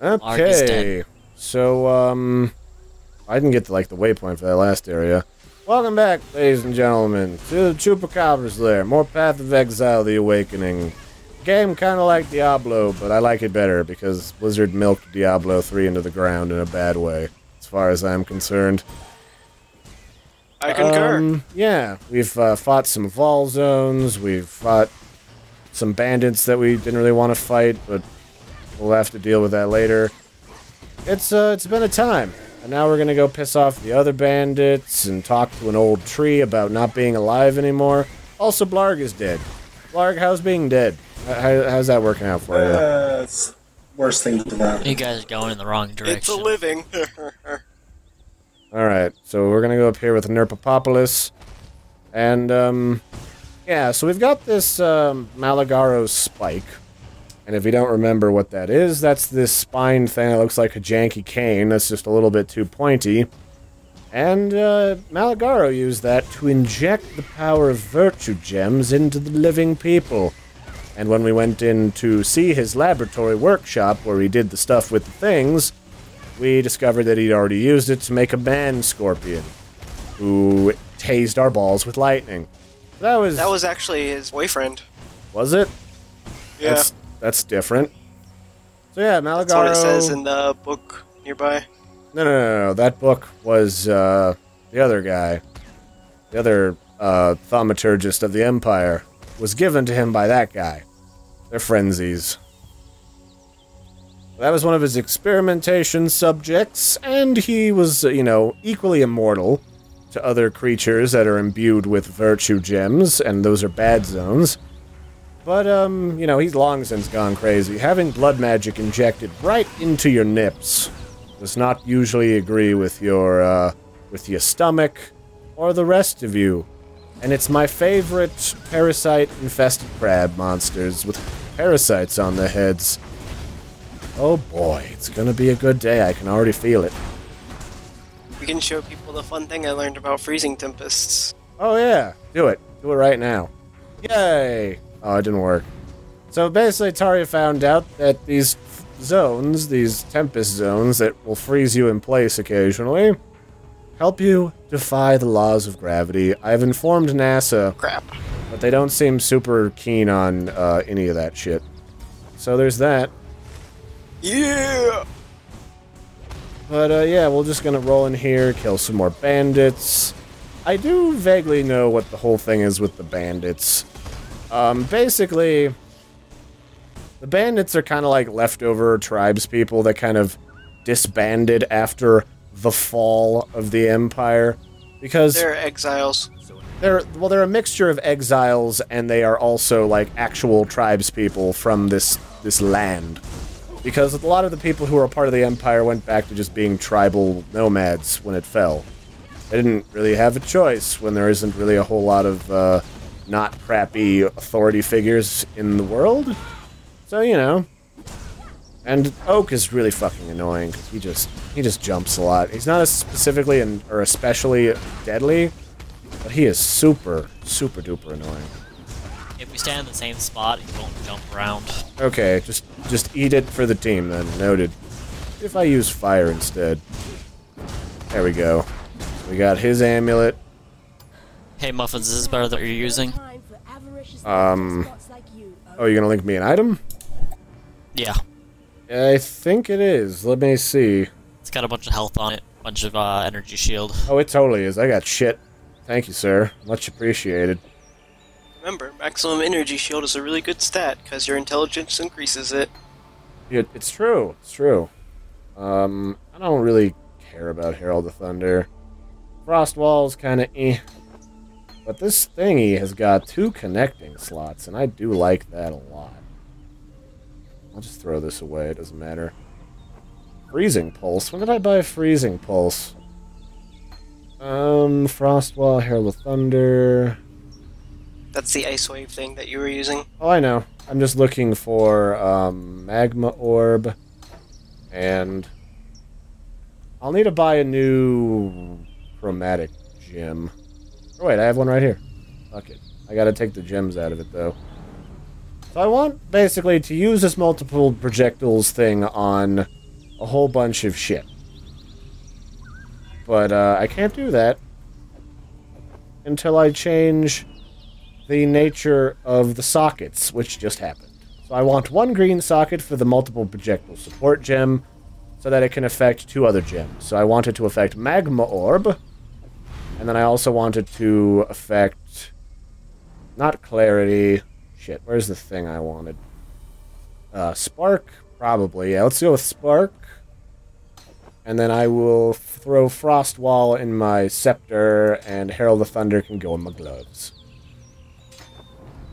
Okay. So, I didn't get to, like, the waypoint for that last area. Welcome back, ladies and gentlemen, to Chupacabra's Lair. More Path of Exile, The Awakening. Game kind of like Diablo, but I like it better because Blizzard milked Diablo 3 into the ground in a bad way, as far as I'm concerned. I concur. Yeah, we've fought some Vaal zones, we've fought some bandits that we didn't really want to fight, but we'll have to deal with that later. It's been a time, and now we're gonna go piss off the other bandits and talk to an old tree about not being alive anymore. Also, Blarg is dead. Blarg, how's being dead? How's that working out for you? It's worst thing to that. You guys are going in the wrong direction. It's a living. Alright, so we're gonna go up here with Nerpopopolis. And, yeah, so we've got this, Malagaro spike. And if you don't remember what that is, that's this spine thing that looks like a janky cane that's just a little bit too pointy. And, Malagaro used that to inject the power of virtue gems into the living people. And when we went in to see his laboratory workshop where he did the stuff with the things, we discovered that he'd already used it to make a man-scorpion, who tased our balls with lightning. That was actually his boyfriend. Was it? Yeah. That's different. So yeah, Malagaro... That's what it says in the book nearby. No. That book was, the other guy. The other, thaumaturgist of the Empire. Was given to him by that guy. They're frenzies. That was one of his experimentation subjects, and he was, you know, equally immortal to other creatures that are imbued with virtue gems, and those are bad zones. But, you know, he's long since gone crazy. Having blood magic injected right into your nips does not usually agree with your stomach or the rest of you. And it's my favorite parasite-infested crab monsters with parasites on their heads. Oh boy, it's gonna be a good day. I can already feel it. We can show people the fun thing I learned about freezing tempests. Oh yeah, do it. Do it right now. Yay! Oh, it didn't work. So basically, Taria found out that these zones, these tempest zones that will freeze you in place occasionally, help you defy the laws of gravity. I've informed NASA, Crap. but they don't seem super keen on any of that shit. So there's that. Yeah! But yeah, we're just gonna roll in here, kill some more bandits. I do vaguely know what the whole thing is with the bandits. Basically, the bandits are kind of like leftover tribes people that kind of disbanded after the fall of the Empire, because They're exiles. they're a mixture of exiles, and they are also like actual tribespeople from this land. Because a lot of the people who were a part of the Empire went back to just being tribal nomads when it fell. They didn't really have a choice when there isn't really a whole lot of not crappy authority figures in the world. So, you know. And Oak is really fucking annoying, because he just jumps a lot. He's not as specifically or especially deadly, but he is super, super duper annoying. If we stand in the same spot, you won't jump around. Okay, just eat it for the team then. Noted. If I use fire instead. There we go. We got his amulet. Hey, Muffins, is this better that you're using? Oh, you're gonna link me an item? Yeah. I think it is. Let me see. It's got a bunch of health on it, bunch of energy shield. Oh, it totally is. I got shit. Thank you, sir. Much appreciated. Remember, maximum energy shield is a really good stat, because your intelligence increases it. It's true. It's true. I don't really care about Herald of Thunder. Frostwall's kind of eh. But this thingy has got 2 connecting slots, and I do like that a lot. I'll just throw this away, it doesn't matter. Freezing Pulse. When did I buy Freezing Pulse? Frostwall, Herald of Thunder... That's the ice wave thing that you were using. Oh, I know. I'm just looking for, Magma Orb, and... I'll need to buy a new chromatic gem. Oh, wait, I have one right here. Fuck it. I gotta take the gems out of it, though. So I want, basically, to use this multiple projectiles thing on a whole bunch of shit. But I can't do that until I change the nature of the sockets, which just happened. So I want one green socket for the multiple projectile support gem, so that it can affect 2 other gems. So I want it to affect Magma Orb, and then I also want it to affect... not Clarity... shit, where's the thing I wanted? Spark? Probably. Yeah, let's go with Spark. And then I will throw Frost Wall in my Scepter, and Herald of Thunder can go in my gloves.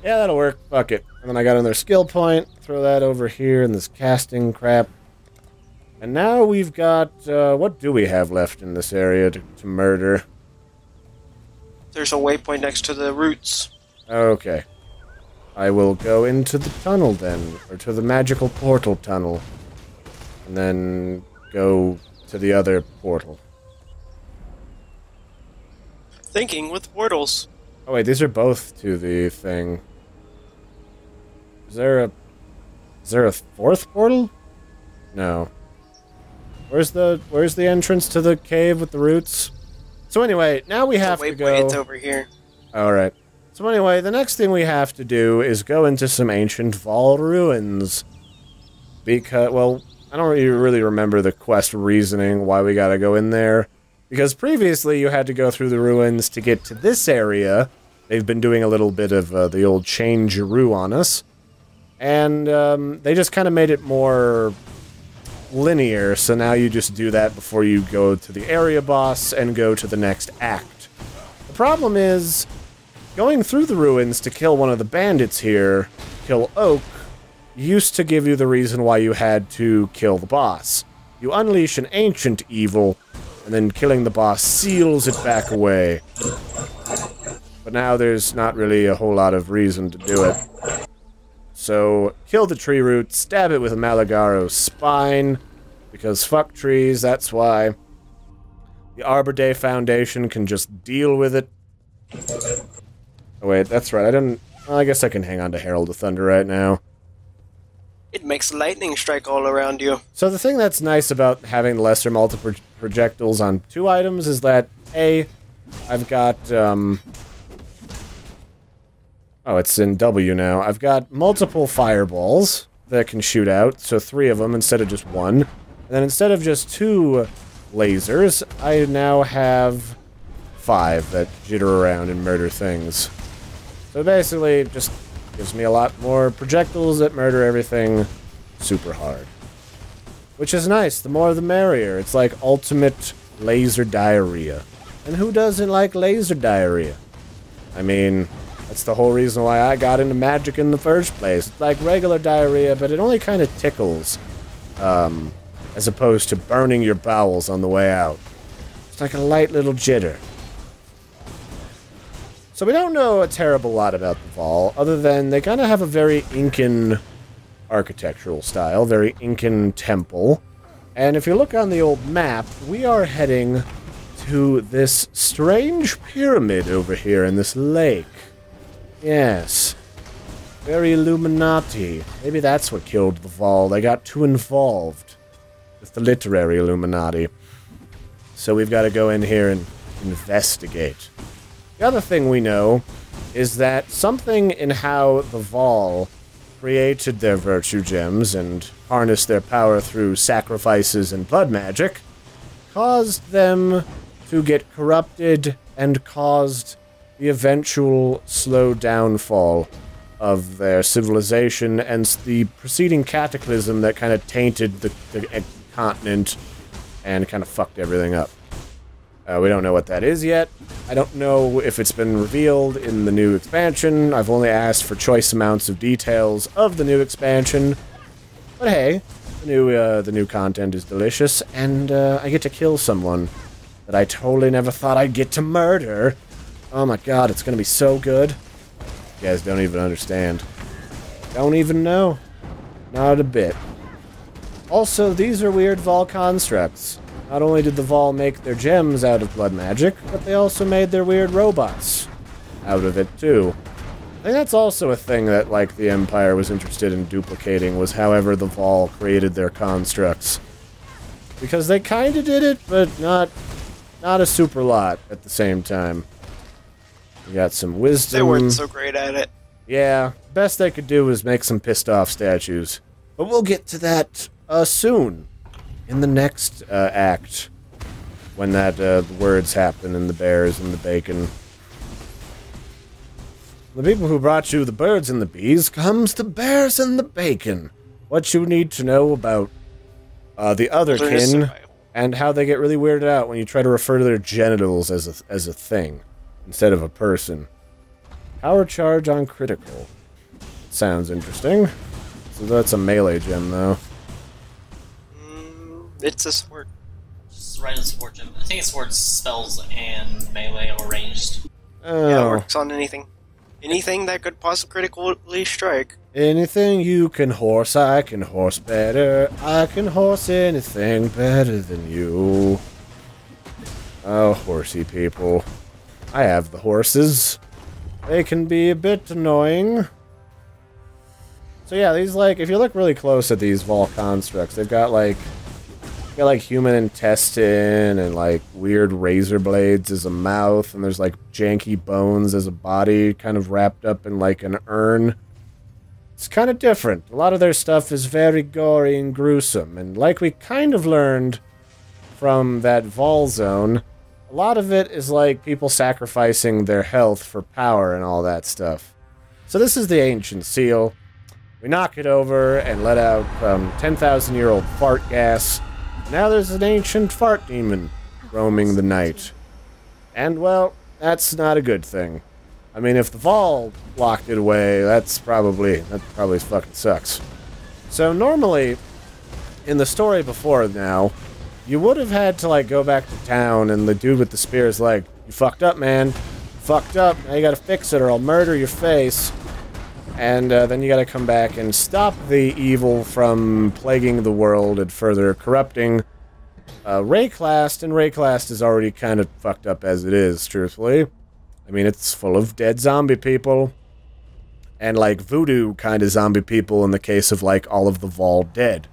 Yeah, that'll work. Fuck it. And then I got another skill point. Throw that over here in this casting crap. And now we've got, what do we have left in this area to murder? There's a waypoint next to the roots. Okay. I will go into the tunnel then, or to the magical portal tunnel. And then go to the other portal. Thinking with portals. Oh wait, these are both to the thing. Is there a 4th portal? No. Where's the entrance to the cave with the roots? So anyway, now we have to go... It's over here. Alright. So anyway, the next thing we have to do is go into some ancient Vaal ruins. Because, well, I don't really remember the quest reasoning why we gotta go in there. Because previously you had to go through the ruins to get to this area. They've been doing a little bit of the old changeroo on us. And they just kind of made it more linear, so now you just do that before you go to the area boss and go to the next act. The problem is, going through the ruins to kill one of the bandits here, kill Oak, used to give you the reason why you had to kill the boss. You unleash an ancient evil, and then killing the boss seals it back away. But now there's not really a whole lot of reason to do it. So, kill the tree root, stab it with a Malagaro's spine, because fuck trees, that's why. The Arbor Day Foundation can just deal with it. Oh wait, that's right, well, I guess I can hang on to Herald of Thunder right now. It makes lightning strike all around you. So the thing that's nice about having lesser multiple projectiles on 2 items is that, A, I've got, oh, it's in W now. I've got multiple fireballs that can shoot out, so 3 of them instead of just 1. And then instead of just 2 lasers, I now have 5 that jitter around and murder things. So basically, it just gives me a lot more projectiles that murder everything super hard. Which is nice, the more the merrier. It's like ultimate laser diarrhea. And who doesn't like laser diarrhea? I mean, that's the whole reason why I got into magic in the first place. It's like regular diarrhea, but it only kind of tickles. As opposed to burning your bowels on the way out. It's like a light little jitter. So we don't know a terrible lot about the Vaal, other than they kind of have a very Incan architectural style, very Incan temple. And if you look on the old map, we are heading to this strange pyramid over here in this lake. Yes. Very Illuminati. Maybe that's what killed the Vaal. They got too involved with the literary Illuminati. So we've got to go in here and investigate. The other thing we know is that something in how the Vaal created their virtue gems and harnessed their power through sacrifices and blood magic caused them to get corrupted and caused the eventual slow downfall of their civilization and the preceding cataclysm that kind of tainted the continent and kind of fucked everything up. We don't know what that is yet. I don't know if it's been revealed in the new expansion. I've only asked for choice amounts of details of the new expansion. But hey, the new content is delicious, and I get to kill someone that I totally never thought I'd get to murder. Oh my god, it's gonna be so good. You guys don't even understand. Don't even know. Not a bit. Also, these are weird Vaal constructs. Not only did the Vaal make their gems out of blood magic, but they also made their weird robots out of it, too. I think that's also a thing that, like, the Empire was interested in duplicating, was however the Vaal created their constructs. Because they kind of did it, but not a super lot at the same time. We got some wisdom. They weren't so great at it. Yeah, best they could do was make some pissed off statues. But we'll get to that soon. In the next act. When that the words happen and the bears and the bacon. The people who brought you the birds and the bees comes the bears and the bacon. What you need to know about the other kin and how they get really weirded out when you try to refer to their genitals as a thing instead of a person. Power charge on critical. Sounds interesting. So that's a melee gem, though. It's a sword. Just right in support gem. I think it's sword spells and melee or ranged. Oh. Yeah, it works on anything. Anything that could possibly critically strike. Anything you can horse, I can horse better. I can horse anything better than you. Oh, horsey people. I have the horses. They can be a bit annoying. So yeah, these, like, if you look really close at these Vaal constructs, they've got, like, human intestine and, like, weird razor blades as a mouth, and there's, like, janky bones as a body, kind of wrapped up in, like, an urn. It's kind of different. A lot of their stuff is very gory and gruesome, and like we kind of learned from that Vaal zone, a lot of it is, like, people sacrificing their health for power and all that stuff. So this is the ancient seal. We knock it over and let out 10,000-year-old fart gas. Now there's an ancient fart demon roaming the night. And, well, that's not a good thing. I mean, if the Vaal locked it away, that probably fucking sucks. So normally, in the story before now, you would have had to, like, go back to town, and the dude with the spear is like, "You fucked up, man. You fucked up. Now you gotta fix it, or I'll murder your face." And then you gotta come back and stop the evil from plaguing the world and further corrupting Rayclast, and Rayclast is already kind of fucked up as it is, truthfully. I mean, it's full of dead zombie people. And, like, voodoo kind of zombie people in the case of, like, all of the Vaal dead.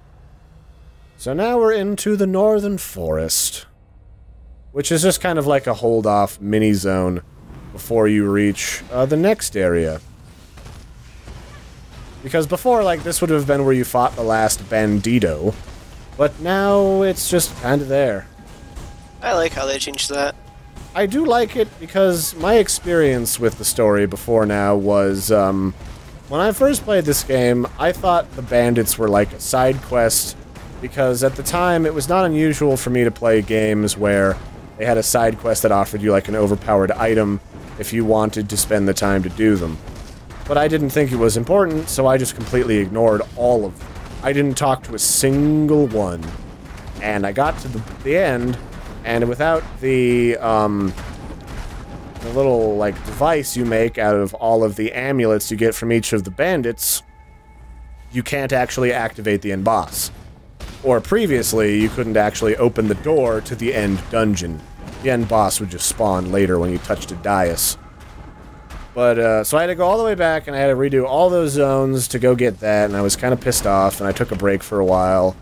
So now we're into the Northern Forest. Which is just kind of like a hold-off mini-zone before you reach the next area. Because before, like, this would have been where you fought the last bandito. But now it's just kind of there. I like how they changed that. I do like it because my experience with the story before now was, when I first played this game, I thought the bandits were like a side quest, because at the time it was not unusual for me to play games where they had a side quest that offered you like an overpowered item if you wanted to spend the time to do them. But I didn't think it was important, so I just completely ignored all of them. I didn't talk to a single one. And I got to the end, and without the little, like, device you make out of all of the amulets you get from each of the bandits, you can't actually activate the end boss. Or previously, you couldn't actually open the door to the end dungeon. The end boss would just spawn later when you touched a dais. But, so I had to go all the way back, and I had to redo all those zones to go get that, and I was kind of pissed off, and I took a break for a while.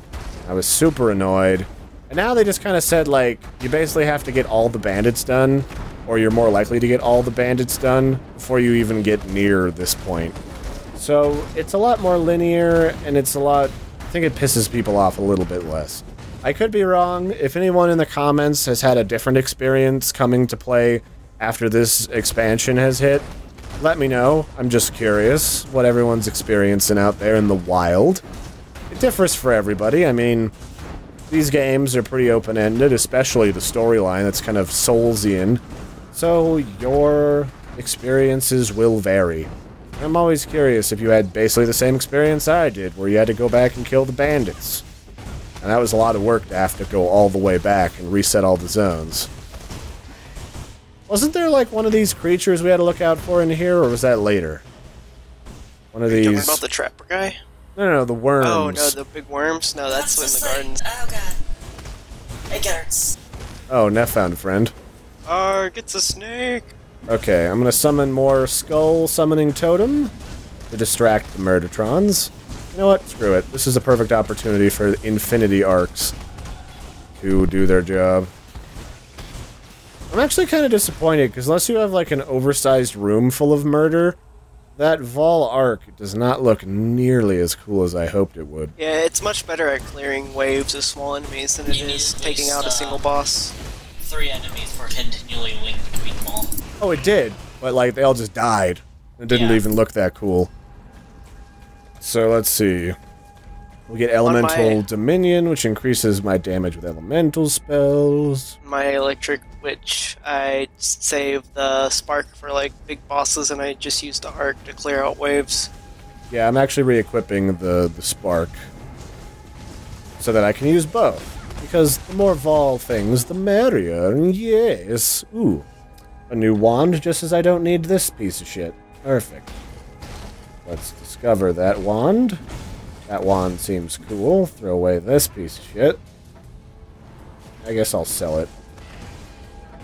I was super annoyed. And now they just kind of said, like, you basically have to get all the bandits done, or you're more likely to get all the bandits done before you even get near this point. So, it's a lot more linear, and it's a lot... I think it pisses people off a little bit less. I could be wrong. If anyone in the comments has had a different experience coming to play after this expansion has hit, let me know. I'm just curious what everyone's experiencing out there in the wild. It differs for everybody. I mean, these games are pretty open-ended, especially the storyline that's kind of Soulsian. So your experiences will vary. I'm always curious if you had basically the same experience I did, where you had to go back and kill the bandits. And that was a lot of work to have to go all the way back and reset all the zones. Wasn't there, like, one of these creatures we had to look out for in here, or was that later? One of these... Are you talking about the trapper guy? No, the worms. Oh, no, the big worms? No, that's in the gardens. Oh, God. It hurts. Oh, Neff found a friend. Arg, it's a snake! Okay, I'm gonna summon more Skull Summoning Totem to distract the Murdertrons. You know what? Screw it. This is a perfect opportunity for Infinity Arcs. to do their job. I'm actually kind of disappointed, because unless you have, like, an oversized room full of murder, that Vaal arc does not look nearly as cool as I hoped it would. Yeah, it's much better at clearing waves of small enemies than it You need is at taking least, out a single boss. 3 enemies for continually link between them all. Oh, it did, but, like, they all just died. It didn't Yeah. even look that cool. So, let's see. We get Elemental Dominion, which increases my damage with elemental spells. My electric witch, I save the spark for like big bosses, and I just use the arc to clear out waves. Yeah, I'm actually re-equipping the spark so that I can use both. Because the more Vaal things, the merrier. Yes. Ooh. A new wand, just as I don't need this piece of shit. Perfect. Let's discover that wand. That wand seems cool. Throw away this piece of shit. I guess I'll sell it.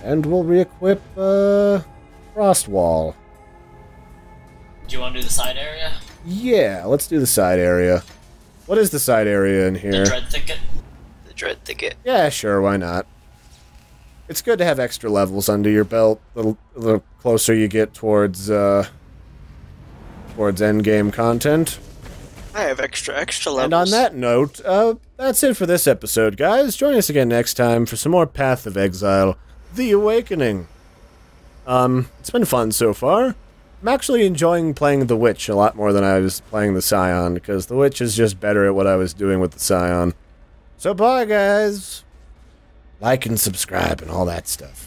And we'll re-equip, Frost Wall. Do you want to do the side area? Yeah, let's do the side area. What is the side area in here? The Dread Thicket? The Dread Thicket. Yeah, sure, why not? It's good to have extra levels under your belt the closer you get towards endgame content. I have extra levels. And on that note, that's it for this episode, guys. Join us again next time for some more Path of Exile, The Awakening. It's been fun so far. I'm actually enjoying playing the Witch a lot more than I was playing the Scion, because the Witch is just better at what I was doing with the Scion. So bye, guys. Like and subscribe and all that stuff.